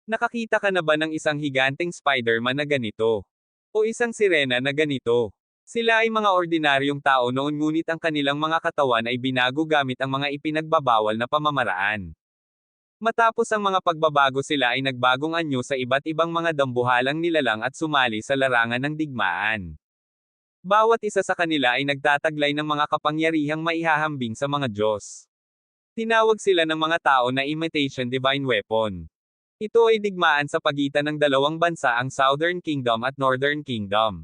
Nakakita ka na ba ng isang higanteng Spider-Man na ganito? O isang sirena na ganito? Sila ay mga ordinaryong tao noon ngunit ang kanilang mga katawan ay binago gamit ang mga ipinagbabawal na pamamaraan. Matapos ang mga pagbabago sila ay nagbagong anyo sa iba't ibang mga dambuhalang nilalang at sumali sa larangan ng digmaan. Bawat isa sa kanila ay nagtataglay ng mga kapangyarihang maihahambing sa mga Diyos. Tinawag sila ng mga tao na imitation divine weapon. Ito ay digmaan sa pagitan ng dalawang bansa, ang Southern Kingdom at Northern Kingdom.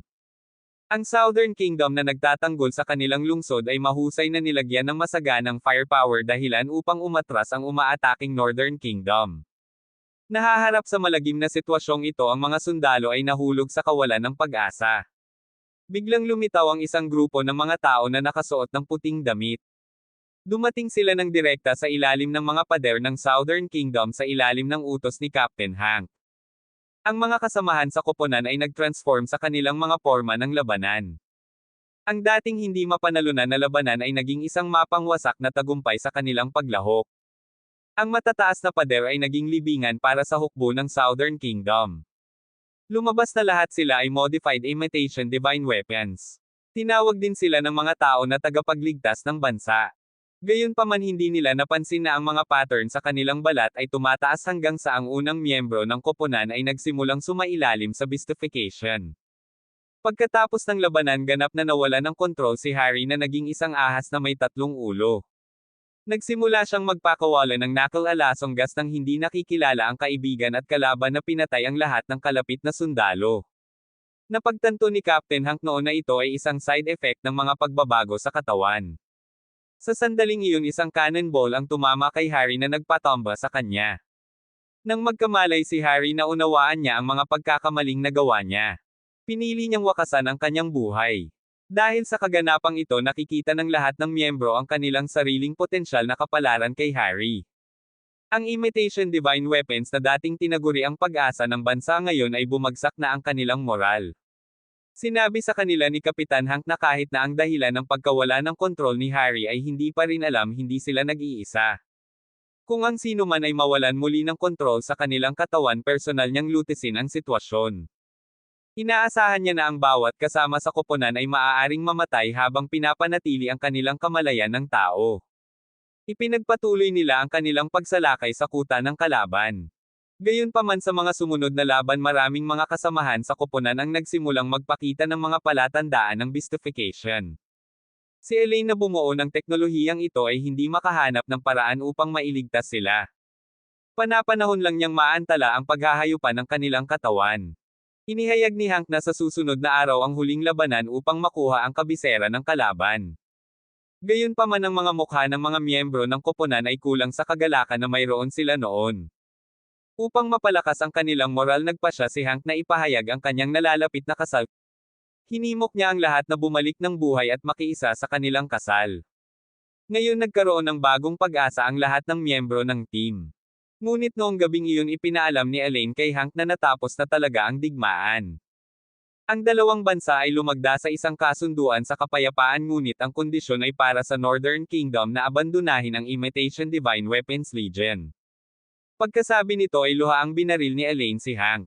Ang Southern Kingdom na nagtatanggol sa kanilang lungsod ay mahusay na nilagyan ng masaganang firepower dahilan upang umatras ang umaataking Northern Kingdom. Nahaharap sa malagim na sitwasyong ito, ang mga sundalo ay nahulog sa kawalan ng pag-asa. Biglang lumitaw ang isang grupo ng mga tao na nakasuot ng puting damit. Dumating sila ng direkta sa ilalim ng mga pader ng Southern Kingdom sa ilalim ng utos ni Captain Hank. Ang mga kasamahan sa koponan ay nag-transform sa kanilang mga porma ng labanan. Ang dating hindi mapanalunan na labanan ay naging isang mapang wasak na tagumpay sa kanilang paglahok. Ang matataas na pader ay naging libingan para sa hukbo ng Southern Kingdom. Lumabas na lahat, sila ay modified imitation divine weapons. Tinawag din sila ng mga tao na tagapagligtas ng bansa. Gayunpaman, hindi nila napansin na ang mga pattern sa kanilang balat ay tumataas hanggang sa ang unang miyembro ng koponan ay nagsimulang sumailalim sa mystification. Pagkatapos ng labanan, ganap na nawala ng kontrol si Harry na naging isang ahas na may tatlong ulo. Nagsimula siyang magpakawala ng knuckle-alasong gas nang hindi nakikilala ang kaibigan at kalaban na pinatay ang lahat ng kalapit na sundalo. Napagtanto ni Captain Hank noon na ito ay isang side effect ng mga pagbabago sa katawan. Sa sandaling iyon, isang cannonball ang tumama kay Harry na nagpatomba sa kanya. Nang magkamalay si Harry, naunawaan niya ang mga pagkakamaling nagawa niya. Pinili niyang wakasan ang kanyang buhay. Dahil sa kaganapang ito, nakikita ng lahat ng miyembro ang kanilang sariling potensyal na kapalaran kay Harry. Ang imitation divine weapons na dating tinaguri ang pag-asa ng bansa ngayon ay bumagsak na ang kanilang moral. Sinabi sa kanila ni Kapitan Hank na kahit na ang dahilan ng pagkawala ng kontrol ni Harry ay hindi pa rin alam, hindi sila nag-iisa. Kung ang sino man ay mawalan muli ng kontrol sa kanilang katawan, personal niyang lutisin ang sitwasyon. Inaasahan niya na ang bawat kasama sa koponan ay maaaring mamatay habang pinapanatili ang kanilang kamalayan ng tao. Ipinagpatuloy nila ang kanilang pagsalakay sa kuta ng kalaban. Gayunpaman, sa mga sumunod na laban, maraming mga kasamahan sa koponan ang nagsimulang magpakita ng mga palatandaan ng mystification. Si Elaine na bumuo ng teknolohiyang ito ay hindi makahanap ng paraan upang mailigtas sila. Panapanahon lang niyang maantala ang paghahayupan ng kanilang katawan. Inihayag ni Hank na sa susunod na araw ang huling labanan upang makuha ang kabisera ng kalaban. Gayunpaman, ang mga mukha ng mga miyembro ng koponan ay kulang sa kagalakan na mayroon sila noon. Upang mapalakas ang kanilang moral, nagpasya si Hank na ipahayag ang kanyang nalalapit na kasal. Hinimok niya ang lahat na bumalik ng buhay at makiisa sa kanilang kasal. Ngayon nagkaroon ng bagong pag-asa ang lahat ng miyembro ng team. Ngunit noong gabing iyon, ipinaalam ni Elaine kay Hank na natapos na talaga ang digmaan. Ang dalawang bansa ay lumagda sa isang kasunduan sa kapayapaan, ngunit ang kondisyon ay para sa Northern Kingdom na abandonahin ang imitation divine weapons Legion. Pagkasabi nito ay luhaang binaril ni Elaine si Hank.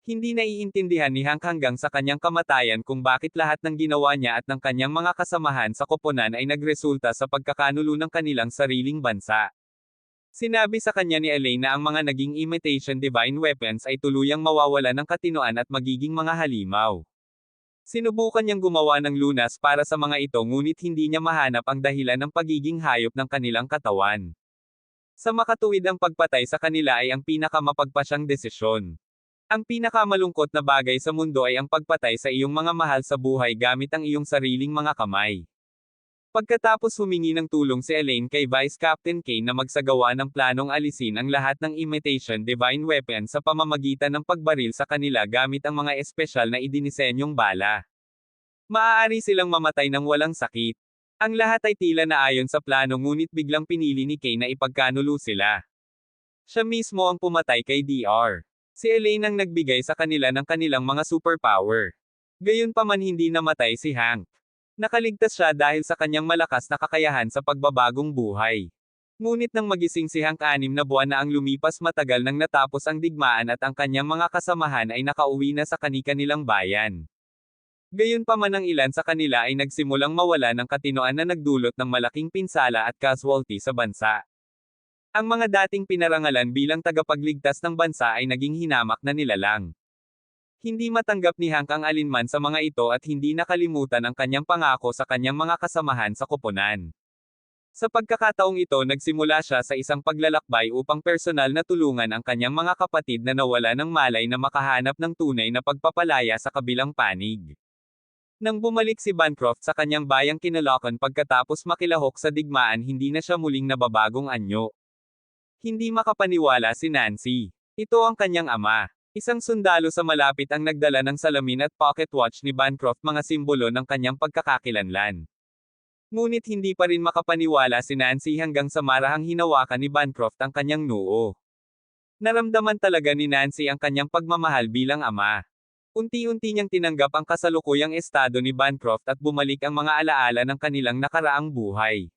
Hindi naiintindihan ni Hank hanggang sa kanyang kamatayan kung bakit lahat ng ginawa niya at ng kanyang mga kasamahan sa koponan ay nagresulta sa pagkakanulo ng kanilang sariling bansa. Sinabi sa kanya ni Elaine na ang mga naging imitation divine weapons ay tuluyang mawawala ng katinoan at magiging mga halimaw. Sinubukan niyang gumawa ng lunas para sa mga ito, ngunit hindi niya mahanap ang dahilan ng pagiging hayop ng kanilang katawan. Sa makatuwid, ang pagpatay sa kanila ay ang pinakamapagpasyang desisyon. Ang pinakamalungkot na bagay sa mundo ay ang pagpatay sa iyong mga mahal sa buhay gamit ang iyong sariling mga kamay. Pagkatapos humingi ng tulong si Elaine kay Vice Captain Kane na magsagawa ng planong alisin ang lahat ng imitation divine weapons sa pamamagitan ng pagbaril sa kanila gamit ang mga espesyal na idinisenyong bala. Maaari silang mamatay ng walang sakit. Ang lahat ay tila na ayon sa plano, ngunit biglang pinili ni Kane na ipagkanulo sila. Siya mismo ang pumatay kay Dr. Si Elaine ang nagbigay sa kanila ng kanilang mga superpower. Gayunpaman, hindi namatay si Hank. Nakaligtas siya dahil sa kanyang malakas na kakayahan sa pagbabagong buhay. Ngunit nang magising si Hank 6 na buwan na ang lumipas matagal nang natapos ang digmaan at ang kanyang mga kasamahan ay nakauwi na sa kani-kanilang bayan. Gayunpaman ang ilan sa kanila ay nagsimulang mawala ng katinoan na nagdulot ng malaking pinsala at casualty sa bansa. Ang mga dating pinarangalan bilang tagapagligtas ng bansa ay naging hinamak na nilalang. Hindi matanggap ni Hank ang alinman sa mga ito at hindi nakalimutan ang kanyang pangako sa kanyang mga kasamahan sa koponan. Sa pagkakataong ito nagsimula siya sa isang paglalakbay upang personal na tulungan ang kanyang mga kapatid na nawala ng malay na makahanap ng tunay na pagpapalaya sa kabilang panig. Nang bumalik si Bancroft sa kanyang bayang Kinlochon pagkatapos makilahok sa digmaan hindi na siya muling nababagong anyo. Hindi makapaniwala si Nancy. Ito ang kanyang ama. Isang sundalo sa malapit ang nagdala ng salamin at pocket watch ni Bancroft, mga simbolo ng kanyang pagkakakilanlan. Ngunit hindi pa rin makapaniwala si Nancy hanggang sa marahang hinawakan ni Bancroft ang kanyang noo. Naramdaman talaga ni Nancy ang kanyang pagmamahal bilang ama. Unti-unti niyang tinanggap ang kasalukuyang estado ni Bancroft at bumalik ang mga alaala ng kanilang nakaraang buhay.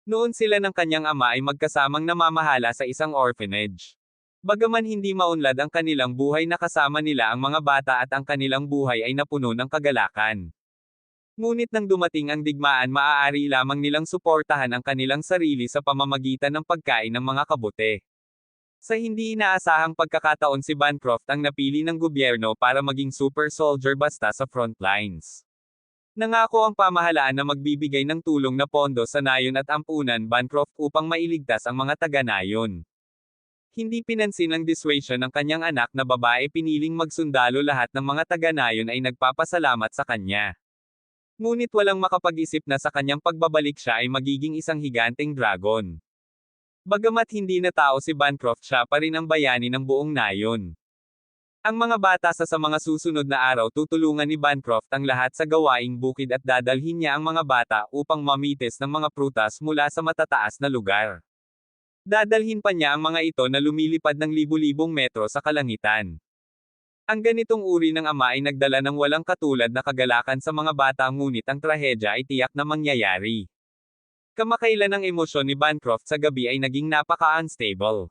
Noon sila ng kanyang ama ay magkasamang namamahala sa isang orphanage. Bagaman hindi maunlad ang kanilang buhay, nakasama nila ang mga bata at ang kanilang buhay ay napuno ng kagalakan. Ngunit nang dumating ang digmaan, maaari lamang nilang suportahan ang kanilang sarili sa pamamagitan ng pagkain ng mga kabute. Sa hindi inaasahang pagkakataon si Bancroft ang napili ng gobyerno para maging super soldier basta sa front lines. Nangako ang pamahalaan na magbibigay ng tulong na pondo sa nayon at ampunan Bancroft upang mailigtas ang mga taga-nayon. Hindi pinansin ang dissuasion ng kanyang anak na babae, piniling magsundalo. Lahat ng mga taga-nayon ay nagpapasalamat sa kanya. Ngunit walang makapag-isip na sa kanyang pagbabalik siya ay magiging isang higanteng dragon. Bagamat hindi na tao si Bancroft, siya pa rin ang bayani ng buong nayon. Ang mga bata sa mga susunod na araw tutulungan ni Bancroft ang lahat sa gawaing bukid at dadalhin niya ang mga bata upang mamitis ng mga prutas mula sa matataas na lugar. Dadalhin pa niya ang mga ito na lumilipad ng libu-libong metro sa kalangitan. Ang ganitong uri ng ama ay nagdala ng walang katulad na kagalakan sa mga bata, ngunit ang trahedya ay tiyak na mangyayari. Kamakailan ang emosyon ni Bancroft sa gabi ay naging napaka-unstable.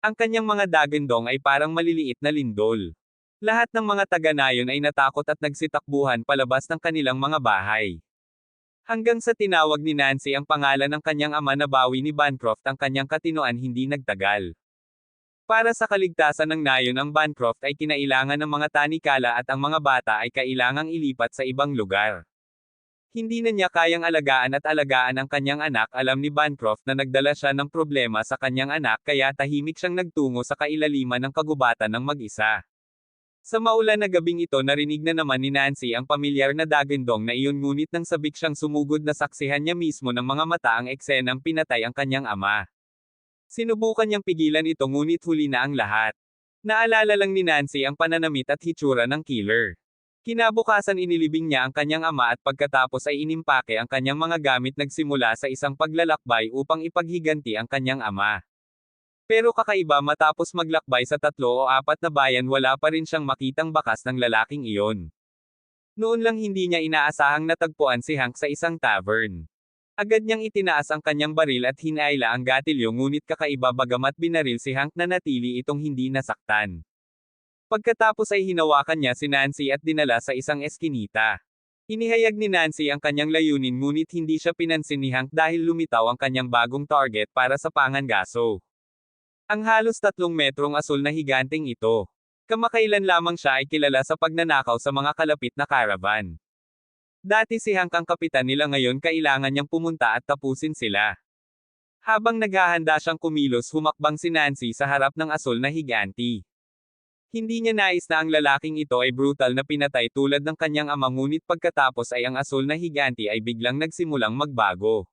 Ang kanyang mga dagandong ay parang maliliit na lindol. Lahat ng mga taga-nayon ay natakot at nagsitakbuhan palabas ng kanilang mga bahay. Hanggang sa tinawag ni Nancy ang pangalan ng kanyang ama, nabawi ni Bancroft ang kanyang katinoan hindi nagtagal. Para sa kaligtasan ng nayon ang Bancroft ay kinailangan ng mga tanikala at ang mga bata ay kailangang ilipat sa ibang lugar. Hindi na niya kayang alagaan ang kanyang anak. Alam ni Bancroft na nagdala siya ng problema sa kanyang anak, kaya tahimik siyang nagtungo sa kailaliman ng kagubatan ng mag-isa. Sa maulan na gabing ito, narinig na naman ni Nancy ang pamilyar na dagandong na iyon, ngunit nang sabik siyang sumugod na saksihan niya mismo ng mga mata ang eksenang pinatay ang kanyang ama. Sinubukan niyang pigilan ito ngunit huli na ang lahat. Naalala lang ni Nancy ang pananamit at hitsura ng killer. Kinabukasan inilibing niya ang kanyang ama at pagkatapos ay inimpake ang kanyang mga gamit, nagsimula sa isang paglalakbay upang ipaghiganti ang kanyang ama. Pero kakaiba, matapos maglakbay sa 3 o 4 na bayan, wala pa rin siyang makitang bakas ng lalaking iyon. Noon lang hindi niya inaasahang natagpuan si Hank sa isang tavern. Agad niyang itinaas ang kanyang baril at hinayla ang gatilyo, ngunit kakaiba, bagamat binaril si Hank, nanatili itong hindi nasaktan. Pagkatapos ay hinawakan niya si Nancy at dinala sa isang eskinita. Inihayag ni Nancy ang kanyang layunin, ngunit hindi siya pinansin ni Hank dahil lumitaw ang kanyang bagong target para sa pangangaso. Ang halos 3 metrong asul na higanteng ito. Kamakailan lamang siya ay kilala sa pagnanakaw sa mga kalapit na caravan. Dati si Hank ang kapitan nila, ngayon kailangan niyang pumunta at tapusin sila. Habang naghahanda siyang kumilos, humakbang si Nancy sa harap ng asul na higanti. Hindi niya nais na ang lalaking ito ay brutal na pinatay tulad ng kanyang ama, ngunit pagkatapos ay ang asul na higanti ay biglang nagsimulang magbago.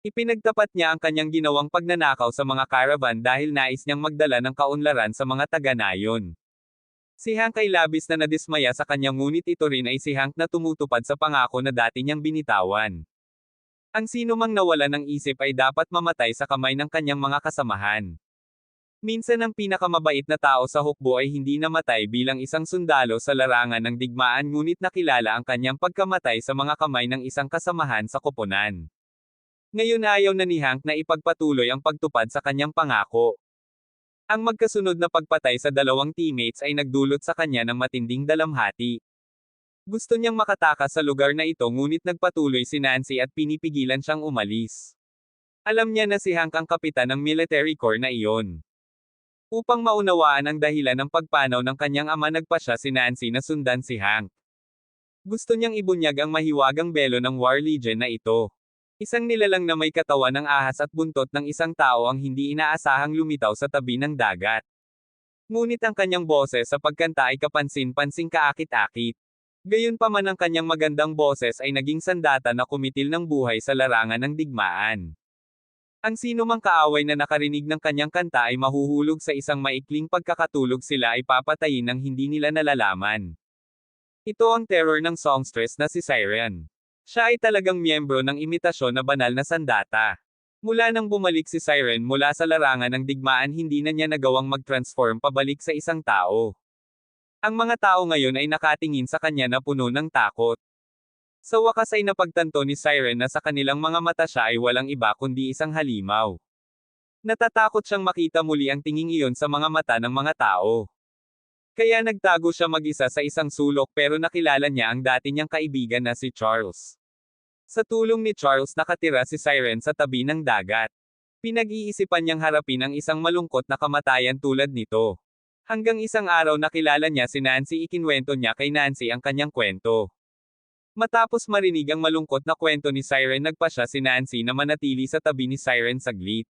Ipinagtapat niya ang kanyang ginawang pagnanakaw sa mga caravan dahil nais niyang magdala ng kaunlaran sa mga taga-nayon. Si Hank ay labis na nadismaya sa kanya, ngunit ito rin ay si Hank na tumutupad sa pangako na dati niyang binitawan. Ang sinumang nawala ng isip ay dapat mamatay sa kamay ng kanyang mga kasamahan. Minsan ang pinakamabait na tao sa hukbo ay hindi namatay bilang isang sundalo sa larangan ng digmaan, ngunit nakilala ang kanyang pagkamatay sa mga kamay ng isang kasamahan sa koponan. Ngayon ayaw na ni Hank na ipagpatuloy ang pagtupad sa kanyang pangako. Ang magkasunod na pagpatay sa dalawang teammates ay nagdulot sa kanya ng matinding dalamhati. Gusto niyang makatakas sa lugar na ito ngunit nagpatuloy si Nancy at pinipigilan siyang umalis. Alam niya na si Hank ang kapitan ng military corps na iyon. Upang maunawaan ang dahilan ng pagpanaw ng kanyang ama nagpasya si Nancy na sundan si Hank. Gusto niyang ibunyag ang mahiwagang belo ng War Legion na ito. Isang nilalang na may katawan ng ahas at buntot ng isang tao ang hindi inaasahang lumitaw sa tabi ng dagat. Ngunit ang kanyang boses sa pagkanta ay kapansin-pansing kaakit-akit. Gayunpaman ang kanyang magandang boses ay naging sandata na kumitil ng buhay sa larangan ng digmaan. Ang sinumang kaaway na nakarinig ng kanyang kanta ay mahuhulog sa isang maikling pagkakatulog, sila ay papatayin ng hindi nila nalalaman. Ito ang terror ng songstress na si Siren. Siya ay talagang miyembro ng imitasyon na banal na sandata. Mula nang bumalik si Siren mula sa larangan ng digmaan, hindi na niya nagawang mag-transform pabalik sa isang tao. Ang mga tao ngayon ay nakatingin sa kanya na puno ng takot. Sa wakas ay napagtanto ni Siren na sa kanilang mga mata siya ay walang iba kundi isang halimaw. Natatakot siyang makita muli ang tinging iyon sa mga mata ng mga tao. Kaya nagtago siya mag-isa sa isang sulok, pero nakilala niya ang dati niyang kaibigan na si Charles. Sa tulong ni Charles nakatira si Siren sa tabi ng dagat. Pinag-iisipan niyang harapin ang isang malungkot na kamatayan tulad nito. Hanggang isang araw nakilala niya si Nancy, ikinwento niya kay Nancy ang kanyang kwento. Matapos marinig ang malungkot na kwento ni Siren, nagpasya si Nancy na manatili sa tabi ni Siren saglit.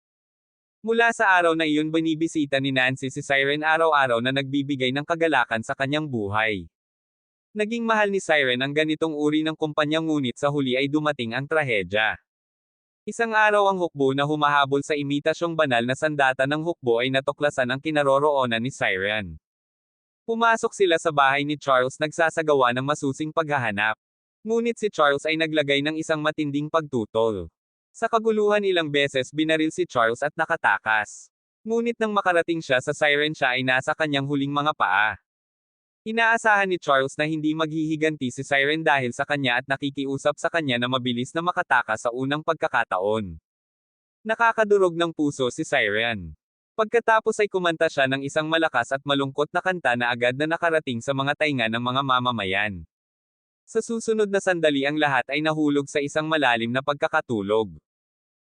Mula sa araw na iyon binibisita ni Nancy si Siren araw-araw na nagbibigay ng kagalakan sa kanyang buhay. Naging mahal ni Siren ang ganitong uri ng kumpanya, ngunit sa huli ay dumating ang trahedya. Isang araw ang hukbo na humahabol sa imitasyong banal na sandata ng hukbo ay natuklasan ang kinaroroonan ni Siren. Pumasok sila sa bahay ni Charles nagsasagawa ng masusing paghahanap. Ngunit si Charles ay naglagay ng isang matinding pagtutol. Sa kaguluhan ilang beses binaril si Charles at nakatakas. Ngunit nang makarating siya sa Siren, siya ay nasa kanyang huling mga paa. Inaasahan ni Charles na hindi maghihiganti si Siren dahil sa kanya at nakikiusap sa kanya na mabilis na makatakas sa unang pagkakataon. Nakakadurog ng puso si Siren. Pagkatapos ay kumanta siya ng isang malakas at malungkot na kanta na agad na nakarating sa mga tainga ng mga mamamayan. Sa susunod na sandali ang lahat ay nahulog sa isang malalim na pagkakatulog.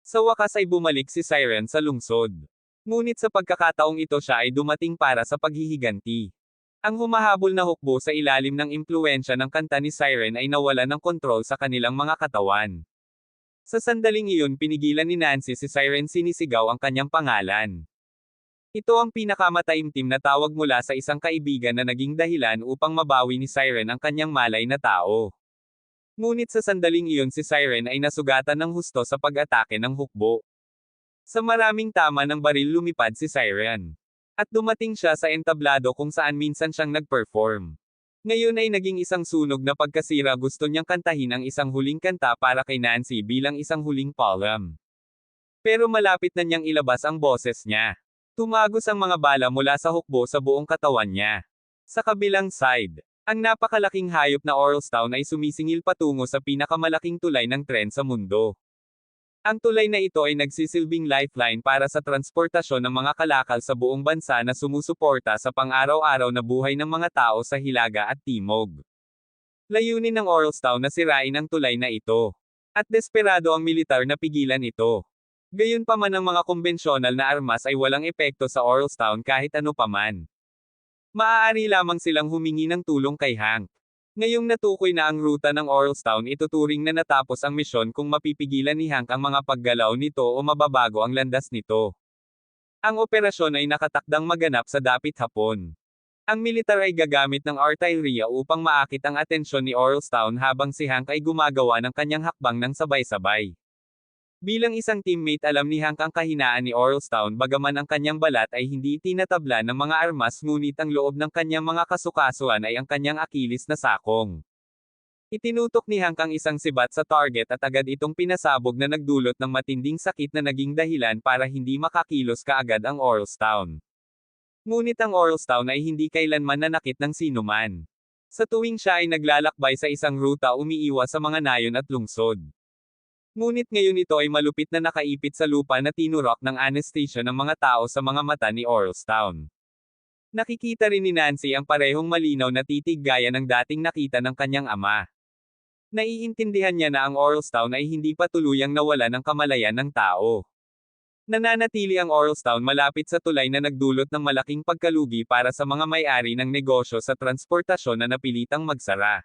Sa wakas ay bumalik si Siren sa lungsod. Ngunit sa pagkakataong ito siya ay dumating para sa paghihiganti. Ang humahabol na hukbo sa ilalim ng impluwensya ng kanta ni Siren ay nawala ng kontrol sa kanilang mga katawan. Sa sandaling iyon pinigilan ni Nancy si Siren, sinisigaw ang kanyang pangalan. Ito ang pinakamataimtim na tawag mula sa isang kaibigan na naging dahilan upang mabawi ni Siren ang kanyang malay na tao. Ngunit sa sandaling iyon si Siren ay nasugatan ng husto sa pag-atake ng hukbo. Sa maraming tama ng baril lumipad si Siren. At dumating siya sa entablado kung saan minsan siyang nag-perform. Ngayon ay naging isang sunog na pagkasira, gusto niyang kantahin ang isang huling kanta para kay Nancy bilang isang huling poem. Pero malapit na niyang ilabas ang boses niya. Tumagos ang mga bala mula sa hukbo sa buong katawan niya. Sa kabilang side, ang napakalaking hayop na Orlstown ay sumisingil patungo sa pinakamalaking tulay ng tren sa mundo. Ang tulay na ito ay nagsisilbing lifeline para sa transportasyon ng mga kalakal sa buong bansa na sumusuporta sa pang-araw-araw na buhay ng mga tao sa Hilaga at Timog. Layunin ng Orlstown na sirain ang tulay na ito. At desperado ang militar na pigilan ito. Gayunpaman ang mga kumbensyonal na armas ay walang epekto sa Orlstown kahit ano paman. Maaari lamang silang humingi ng tulong kay Hank. Ngayong natukoy na ang ruta ng Orlstown, ituturing na natapos ang misyon kung mapipigilan ni Hank ang mga paggalaw nito o mababago ang landas nito. Ang operasyon ay nakatakdang maganap sa dapit hapon. Ang militar ay gagamit ng artillery upang maakit ang atensyon ni Orlstown habang si Hank ay gumagawa ng kanyang hakbang ng sabay-sabay. Bilang isang teammate, alam ni Hank ang kahinaan ni Orlstown, bagaman ang kanyang balat ay hindi tinatabla ng mga armas, ngunit ang loob ng kanyang mga kasukasuan ay ang kanyang Akilis na sakong. Itinutok ni Hank ang isang sibat sa target at agad itong pinasabog na nagdulot ng matinding sakit na naging dahilan para hindi makakilos kaagad ang Orlstown. Ngunit ang Orlstown ay hindi kailanman nanakit ng sinuman. Sa tuwing siya ay naglalakbay sa isang ruta, umiiwas sa mga nayon at lungsod. Ngunit ngayon ito ay malupit na nakaipit sa lupa na tinurok ng anesthesia ng mga tao sa mga mata ni Orlstown. Nakikita rin ni Nancy ang parehong malinaw na titig gaya ng dating nakita ng kanyang ama. Naiintindihan niya na ang Orlstown ay hindi pa tuluyang nawala ng kamalayan ng tao. Nananatili ang Orlstown malapit sa tulay na nagdulot ng malaking pagkalugi para sa mga may-ari ng negosyo sa transportasyon na napilitang magsara.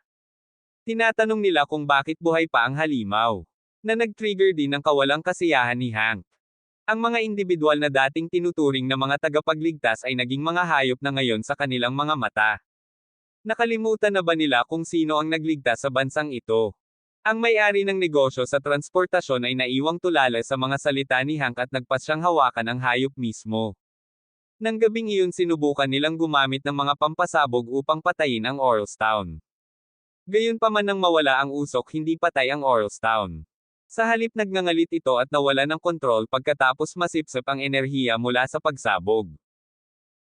Tinatanong nila kung bakit buhay pa ang halimaw, na nag-trigger din ng kawalang kasiyahan ni Hank. Ang mga indibidwal na dating tinuturing na mga tagapagligtas ay naging mga hayop na ngayon sa kanilang mga mata. Nakalimutan na ba nila kung sino ang nagligtas sa bansang ito? Ang may-ari ng negosyo sa transportasyon ay naiwang tulala sa mga salita ni Hank at nagpasyang hawakan ang hayop mismo. Nang gabing iyon sinubukan nilang gumamit ng mga pampasabog upang patayin ang Orlstown. Gayunpaman nang mawala ang usok hindi patay ang Orlstown. Sa halip nagngangalit ito at nawala ng kontrol pagkatapos masipsip ang enerhiya mula sa pagsabog.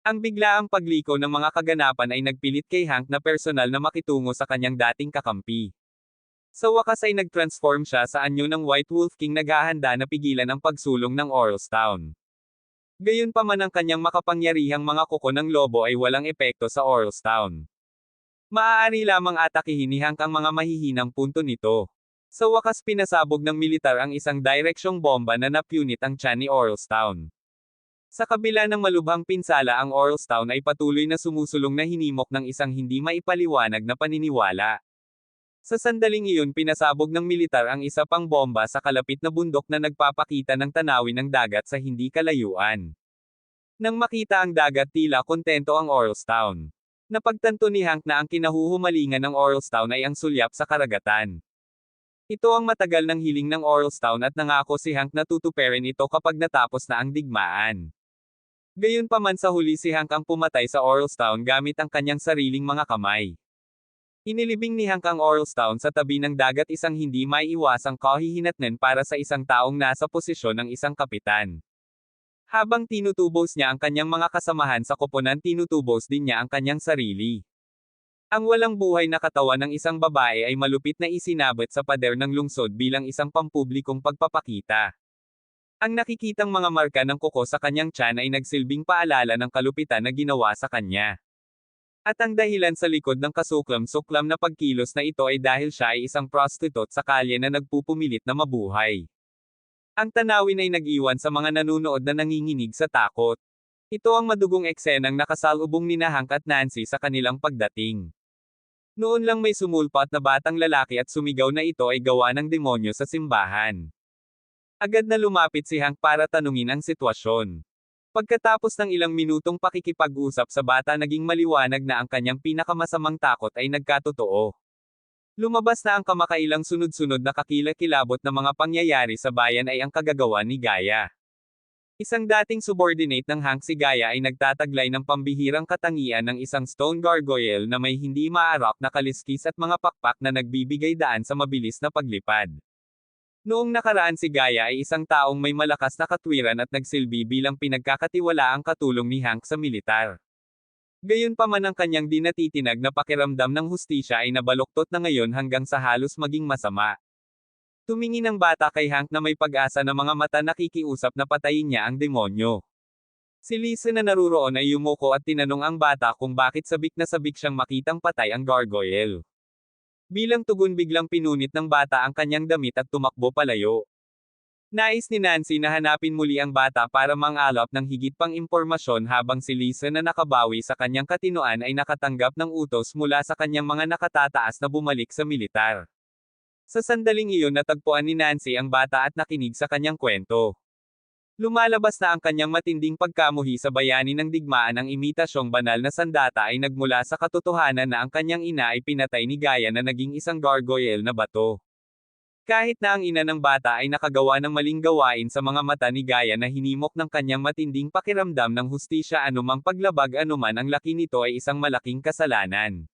Ang biglaang pagliko ng mga kaganapan ay nagpilit kay Hank na personal na makitungo sa kanyang dating kakampi. Sa wakas ay nag-transform siya sa anyo ng White Wolf King naghahanda na pigilan ang pagsulong ng Orlstown. Gayunpaman ang kanyang makapangyarihang mga kuko ng lobo ay walang epekto sa Orlstown. Maaari lamang atakihin ni Hank ang mga mahihinang punto nito. Sa wakas pinasabog ng militar ang isang direksyong bomba na napunit ang tiyan ni Orlstown. Sa kabila ng malubhang pinsala ang Orlstown ay patuloy na sumusulong na hinimok ng isang hindi maipaliwanag na paniniwala. Sa sandaling iyon pinasabog ng militar ang isa pang bomba sa kalapit na bundok na nagpapakita ng tanawin ng dagat sa hindi kalayuan. Nang makita ang dagat tila kontento ang Orlstown. Napagtanto ni Hank na ang kinahuhumalingan ng Orlstown ay ang sulyap sa karagatan. Ito ang matagal ng hiling ng Orlstown at nangako si Hank na tutuparin ito kapag natapos na ang digmaan. Gayunpaman sa huli si Hank ang pumatay sa Orlstown gamit ang kanyang sariling mga kamay. Inilibing ni Hank ang Orlstown sa tabi ng dagat isang hindi maiiwasang kahihinatnan para sa isang taong nasa posisyon ng isang kapitan. Habang tinutubos niya ang kanyang mga kasamahan sa koponan tinutubos din niya ang kanyang sarili. Ang walang buhay na katawan ng isang babae ay malupit na isinabot sa pader ng lungsod bilang isang pampublikong pagpapakita. Ang nakikitang mga marka ng kuko sa kanyang tiyan ay nagsilbing paalala ng kalupitan na ginawa sa kanya. At ang dahilan sa likod ng kasuklam-suklam na pagkilos na ito ay dahil siya ay isang prostitute sa kalye na nagpupumilit na mabuhay. Ang tanawin ay nag-iwan sa mga nanunood na nanginginig sa takot. Ito ang madugong eksenang nakasalubong ni Hank at Nancy sa kanilang pagdating. Noon lang may sumulpat na batang lalaki at sumigaw na ito ay gawa ng demonyo sa simbahan. Agad na lumapit si Hank para tanungin ang sitwasyon. Pagkatapos ng ilang minutong pakikipag-usap sa bata naging maliwanag na ang kanyang pinakamasamang takot ay nagkatotoo. Lumabas na ang kamakailang sunod-sunod na kakilakilabot na mga pangyayari sa bayan ay ang kagagawa ni Gaia. Isang dating subordinate ng Hank si Gaia ay nagtataglay ng pambihirang katangian ng isang stone gargoyle na may hindi maarok na kaliskis at mga pakpak na nagbibigay daan sa mabilis na paglipad. Noong nakaraan si Gaia ay isang taong may malakas na katwiran at nagsilbi bilang pinagkakatiwalaang katulong ni Hank sa militar. Gayunpaman ang kanyang dinatitinag na pakiramdam ng hustisya ay nabaluktot na ngayon hanggang sa halos maging masama. Tumingin ang bata kay Hank na may pag-asa na mga mata nakikiusap na patayin niya ang demonyo. Si Lisa na naruroon ay yumuko at tinanong ang bata kung bakit sabik na sabik siyang makitang patay ang gargoyle. Bilang tugon biglang pinunit ng bata ang kanyang damit at tumakbo palayo. Nais ni Nancy na hanapin muli ang bata para mangalap ng higit pang impormasyon habang si Lisa na nakabawi sa kanyang katinoan ay nakatanggap ng utos mula sa kanyang mga nakatataas na bumalik sa militar. Sa sandaling iyon natagpuan ni Nancy ang bata at nakinig sa kanyang kwento. Lumalabas na ang kanyang matinding pagkamuhi sa bayani ng digmaan ang imitasyong banal na sandata ay nagmula sa katotohanan na ang kanyang ina ay pinatay ni Gaia na naging isang gargoyle na bato. Kahit na ang ina ng bata ay nakagawa ng maling gawain sa mga mata ni Gaia na hinimok ng kanyang matinding pakiramdam ng hustisya anumang paglabag anuman ang laki nito ay isang malaking kasalanan.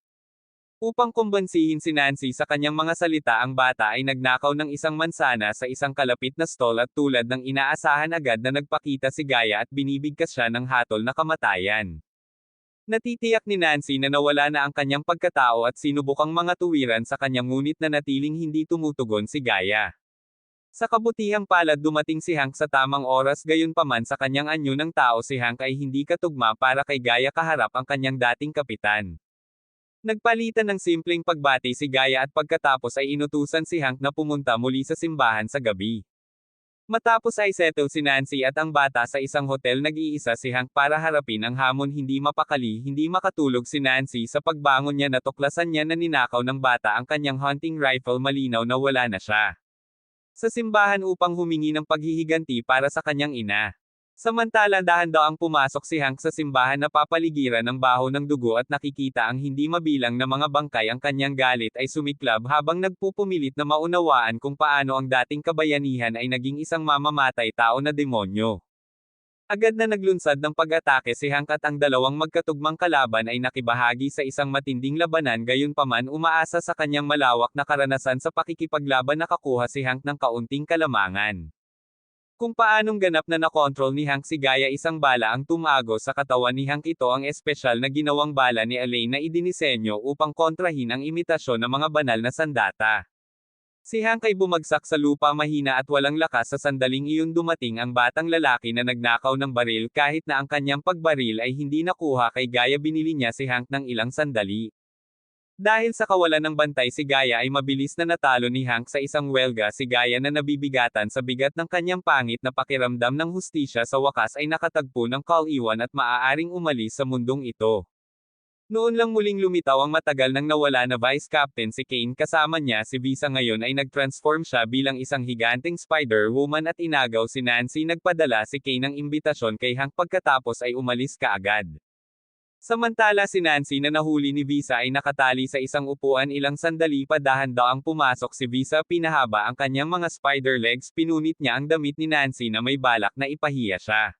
Upang kumbansihin si Nancy sa kanyang mga salita ang bata ay nagnakaw ng isang mansana sa isang kalapit na stall at tulad ng inaasahan agad na nagpakita si Gaia at binibigkas siya ng hatol na kamatayan. Natitiyak ni Nancy na nawala na ang kanyang pagkatao at sinubukang mga tuwiran sa kanyang ngunit na natiling hindi tumutugon si Gaia. Sa kabutihang palad dumating si Hank sa tamang oras gayunpaman sa kanyang anyo ng tao si Hank ay hindi katugma para kay Gaya kaharap ang kanyang dating kapitan. Nagpalitan ng simpleng pagbati si Gaya at pagkatapos ay inutusan si Hank na pumunta muli sa simbahan sa gabi. Matapos ay settle si Nancy at ang bata sa isang hotel nag-iisa si Hank para harapin ang hamon hindi mapakali hindi makatulog si Nancy sa pagbangon niya natuklasan niya na ninakaw ng bata ang kanyang hunting rifle malinaw na wala na siya. Sa simbahan upang humingi ng paghihiganti para sa kanyang ina. Samantala dahan-daang pumasok si Hank sa simbahan na papaligiran ng baho ng dugo at nakikita ang hindi mabilang na mga bangkay ang kanyang galit ay sumiklab habang nagpupumilit na maunawaan kung paano ang dating kabayanihan ay naging isang mamamatay tao na demonyo. Agad na naglunsad ng pag-atake si Hank at ang dalawang magkatugmang kalaban ay nakibahagi sa isang matinding labanan gayunpaman umaasa sa kanyang malawak na karanasan sa pakikipaglaban nakakuha si Hank ng kaunting kalamangan. Kung paanong ganap na nakontrol ni Hank si Gaya isang bala ang tumago sa katawan ni Hank ito ang espesyal na ginawang bala ni Elaine na idinisenyo upang kontrahin ang imitasyon ng mga banal na sandata. Si Hank ay bumagsak sa lupa mahina at walang lakas sa sandaling iyon dumating ang batang lalaki na nagnakaw ng baril kahit na ang kanyang pagbaril ay hindi nakuha kay Gaya binili niya si Hank ng ilang sandali. Dahil sa kawalan ng bantay si Gaya ay mabilis na natalo ni Hank sa isang welga si Gaya na nabibigatan sa bigat ng kanyang pangit na pakiramdam ng hustisya sa wakas ay nakatagpo ng kal-iwan at maaaring umalis sa mundong ito. Noon lang muling lumitaw ang matagal nang nawala na Vice Captain si Kane kasama niya si Visa ngayon ay nag-transform siya bilang isang higanteng Spider-Woman at inagaw si Nancy nagpadala si Kane ng imbitasyon kay Hank pagkatapos ay umalis kaagad. Samantala si Nancy na nahuli ni Visa ay nakatali sa isang upuan ilang sandali pa dahan-daang pumasok si Visa pinahaba ang kanyang mga spider legs pinunit niya ang damit ni Nancy na may balak na ipahiya siya.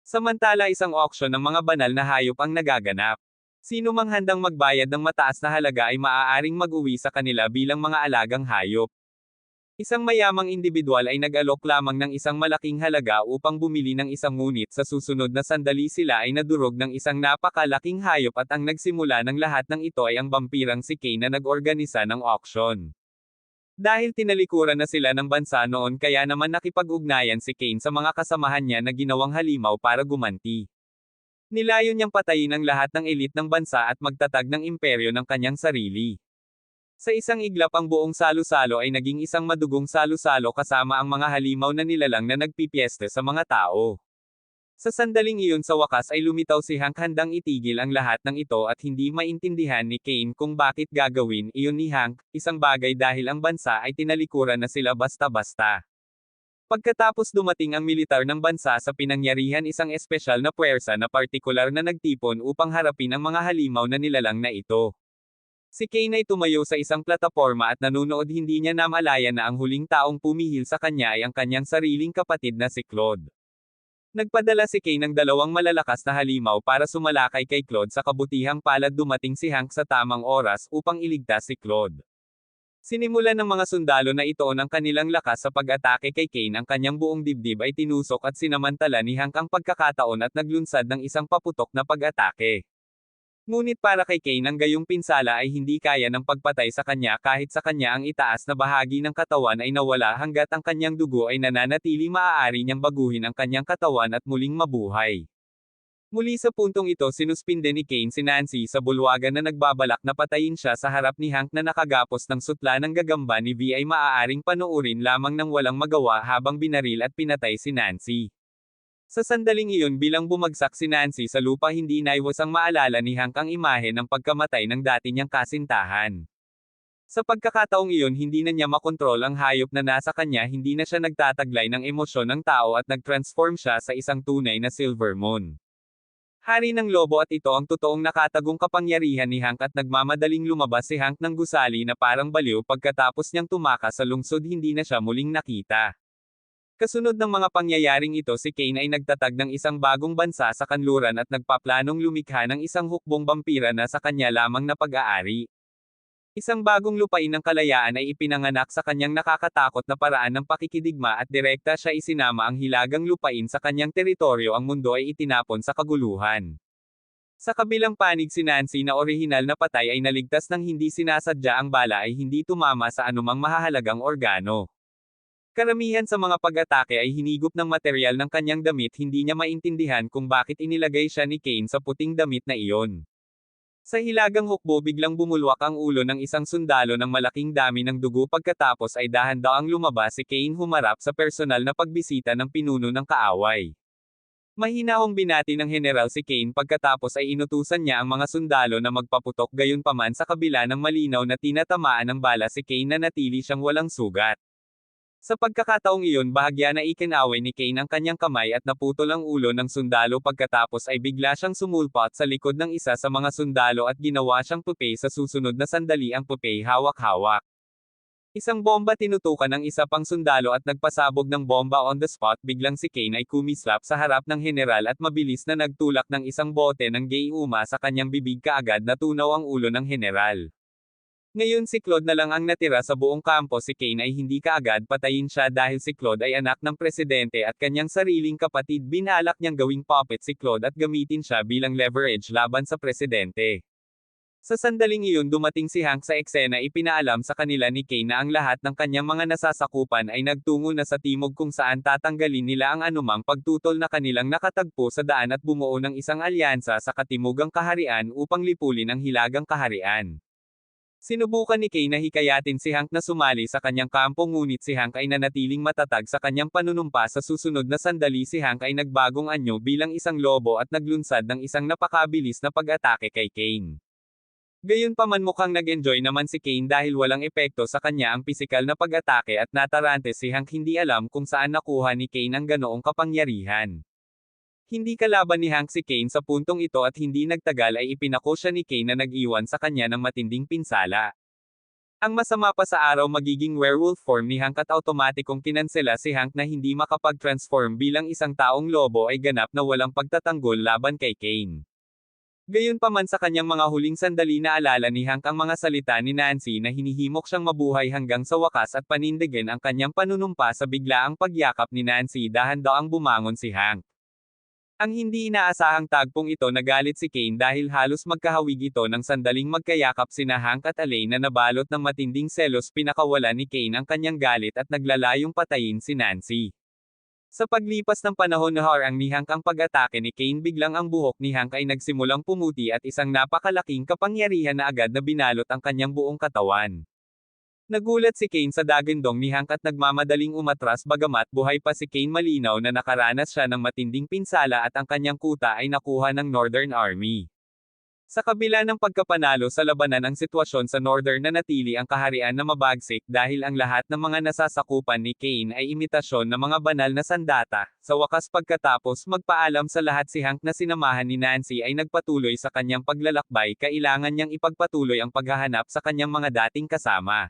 Samantala isang auction ng mga banal na hayop ang nagaganap. Sino mang handang magbayad ng mataas na halaga ay maaaring mag-uwi sa kanila bilang mga alagang hayop. Isang mayamang individual ay nag-alok lamang ng isang malaking halaga upang bumili ng isang ngunit sa susunod na sandali sila ay nadurog ng isang napakalaking hayop at ang nagsimula ng lahat ng ito ay ang vampirang si Kane na nag-organisa ng auction. Dahil tinalikuran na sila ng bansa noon kaya naman nakipag-ugnayan si Kane sa mga kasamahan niya na ginawang halimaw para gumanti. Nilayon niyang patayin ang lahat ng elite ng bansa at magtatag ng imperyo ng kanyang sarili. Sa isang iglap ang buong salo-salo ay naging isang madugong salo-salo kasama ang mga halimaw na nilalang na nagpipieste sa mga tao. Sa sandaling iyon sa wakas ay lumitaw si Hank handang itigil ang lahat ng ito at hindi maintindihan ni Kane kung bakit gagawin iyon ni Hank, isang bagay dahil ang bansa ay tinalikuran na sila basta-basta. Pagkatapos dumating ang militar ng bansa sa pinangyarihan isang espesyal na puwersa na partikular na nagtipon upang harapin ang mga halimaw na nilalang na ito. Si Kane ay tumayo sa isang plataporma at nanunood hindi niya namalayan na ang huling taong pumihil sa kanya ay ang kanyang sariling kapatid na si Claude. Nagpadala si Kane ng dalawang malalakas na halimaw para sumalakay kay Claude sa kabutihang palad dumating si Hank sa tamang oras upang iligtas si Claude. Sinimulan ng mga sundalo na ito ng kanilang lakas sa pag-atake kay Kane ang kanyang buong dibdib ay tinusok at sinamantala ni Hank ang pagkakataon at naglunsad ng isang paputok na pag-atake. Ngunit para kay Kane ang gayong pinsala ay hindi kaya ng pagpatay sa kanya kahit sa kanya ang itaas na bahagi ng katawan ay nawala hanggat ang kanyang dugo ay nananatili maaari niyang baguhin ang kanyang katawan at muling mabuhay. Muli sa puntong ito sinuspinde ni Kane si Nancy sa bulwagan na nagbabalak na patayin siya sa harap ni Hank na nakagapos ng sutla ng gagamba ni V ay maaaring panoorin lamang ng walang magawa habang binaril at pinatay si Nancy. Sa sandaling iyon bilang bumagsak si Nancy sa lupa hindi naiwasang maalala ni Hank ang imahe ng pagkamatay ng dati niyang kasintahan. Sa pagkakataong iyon hindi na niya makontrol ang hayop na nasa kanya hindi na siya nagtataglay ng emosyon ng tao at nag-transform siya sa isang tunay na Silver Moon. Hari ng lobo at ito ang totoong nakatagong kapangyarihan ni Hank at nagmamadaling lumabas si Hank ng gusali na parang baliw pagkatapos niyang tumakas sa lungsod hindi na siya muling nakita. Kasunod ng mga pangyayaring ito si Kane ay nagtatag ng isang bagong bansa sa kanluran at nagpaplanong lumikha ng isang hukbong vampira na sa kanya lamang na pag-aari. Isang bagong lupain ng kalayaan ay ipinanganak sa kanyang nakakatakot na paraan ng pakikidigma at direkta siya isinama ang hilagang lupain sa kanyang teritoryo ang mundo ay itinapon sa kaguluhan. Sa kabilang panig si Nancy na orihinal na patay ay naligtas ng hindi sinasadya ang bala ay hindi tumama sa anumang mahahalagang organo. Karamihan sa mga pag-atake ay hinigop ng materyal ng kanyang damit, hindi niya maintindihan kung bakit inilagay siya ni Kane sa puting damit na iyon. Sa hilagang hukbo biglang bumulwak ang ulo ng isang sundalo ng malaking dami ng dugo, pagkatapos ay dahan-daang lumabas si Kane humarap sa personal na pagbisita ng pinuno ng kaaway. Mahinahong binati ng general si Kane, pagkatapos ay inutusan niya ang mga sundalo na magpaputok, gayunpaman sa kabila ng malinaw na tinatamaan ng bala si Kane na natili siyang walang sugat. Sa pagkakataong iyon bahagya na ikinaway ni Kane ang kanyang kamay at naputol ang ulo ng sundalo, pagkatapos ay bigla siyang sumulpot sa likod ng isa sa mga sundalo at ginawa siyang pupe. Sa susunod na sandali ang pupe hawak-hawak. Isang bomba tinutukan ng isa pang sundalo at nagpasabog ng bomba on the spot. Biglang si Kane ay kumislap sa harap ng general at mabilis na nagtulak ng isang bote ng gayuma sa kanyang bibig, kaagad natunaw ang ulo ng general. Ngayon si Claude na lang ang natira sa buong kampo. Si Kane ay hindi kaagad patayin siya dahil si Claude ay anak ng presidente at kanyang sariling kapatid. Binalak niyang gawing puppet si Claude at gamitin siya bilang leverage laban sa presidente. Sa sandaling iyon dumating si Hank sa eksena. Ipinaalam sa kanila ni Kane na ang lahat ng kanyang mga nasasakupan ay nagtungo na sa timog, kung saan tatanggalin nila ang anumang pagtutol na kanilang nakatagpo sa daan at bumuo ng isang alyansa sa katimugang kaharian upang lipulin ang hilagang kaharian. Sinubukan ni Kane na hikayatin si Hank na sumali sa kanyang kampo, ngunit si Hank ay nanatiling matatag sa kanyang panunumpa. Sa susunod na sandali si Hank ay nagbagong anyo bilang isang lobo at naglunsad ng isang napakabilis na pag-atake kay Kane. Gayunpaman mukhang nag-enjoy naman si Kane dahil walang epekto sa kanya ang pisikal na pag-atake at natarante si Hank. Hindi alam kung saan nakuha ni Kane ang ganoong kapangyarihan. Hindi kalaban ni Hank si Kane sa puntong ito at hindi nagtagal ay ipinako siya ni Kane na nag-iwan sa kanya ng matinding pinsala. Ang masama pa, sa araw magiging werewolf form ni Hank at automatikong kinansela si Hank na hindi makapag-transform bilang isang taong lobo ay ganap na walang pagtatanggol laban kay Kane. Gayunpaman sa kanyang mga huling sandali naalala ni Hank ang mga salita ni Nancy na hinihimok siyang mabuhay hanggang sa wakas at panindigan ang kanyang panunumpa. Sa biglaang pagyakap ni Nancy dahan-daang bumangon si Hank. Ang hindi inaasahang tagpong ito, nagalit si Kane dahil halos magkahawig ito ng sandaling magkayakap sina Hank at Elaine na nabalot ng matinding selos. Pinakawala ni Kane ang kanyang galit at naglalayong patayin si Nancy. Sa paglipas ng panahon naharang ni Hank ang pag-atake ni Kane, biglang ang buhok ni Hank ay nagsimulang pumuti at isang napakalaking kapangyarihan na agad na binalot ang kanyang buong katawan. Nagulat si Kane sa dagandong ni Hank at nagmamadaling umatras. Bagamat buhay pa si Kane, malinaw na nakaranas siya ng matinding pinsala at ang kanyang kuta ay nakuha ng Northern Army. Sa kabila ng pagkapanalo sa labanan, ang sitwasyon sa Northern na natili ang kaharian na mabagsik dahil ang lahat ng mga nasasakupan ni Kane ay imitasyon ng mga banal na sandata. Sa wakas, pagkatapos magpaalam sa lahat, si Hank na sinamahan ni Nancy ay nagpatuloy sa kanyang paglalakbay. Kailangan niyang ipagpatuloy ang paghahanap sa kanyang mga dating kasama.